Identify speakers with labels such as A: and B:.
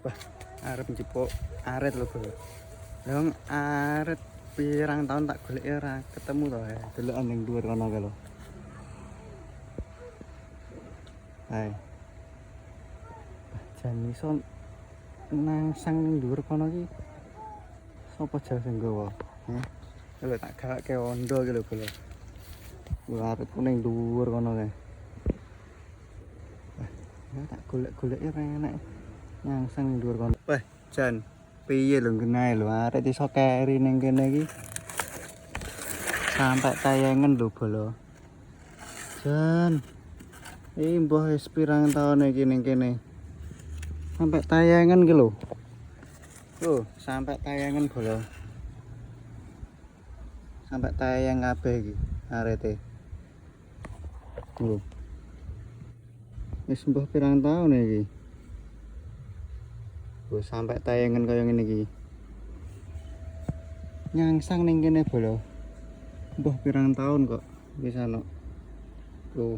A: Wah, arep njupuk arit lho, Bro. Lah arit pirang tahun tak golek ora ketemu to, delokan ning dhuwur kono kae lho. Hai. Jan iso nang sang ning dhuwur kono iki sapa jal sing nggawa? Lho tak gawake ondo iki lho, Bro. Wah, arepku ning dhuwur kono kae. Ya tak golek-golek ora enak. Nyangsang ning dhuwur kono. Wah, Jan, piye lho genahe lho arek iso keri ning kene iki. Sampai tayangan lho, Bolo. Jan. Mbah wis pirang taun iki ning kene. Sampai tayangan iki lho. Tuh, sampai tayangan, Bolo. Sampai tayang kabeh iki arete. Lho. Wis mbah pirang taun iki. Tuh, sampai tayangan kaya ngene iki. Nyangsang ning kene, Bolo. Mbah pirang tahun kok bisa no. Tuh.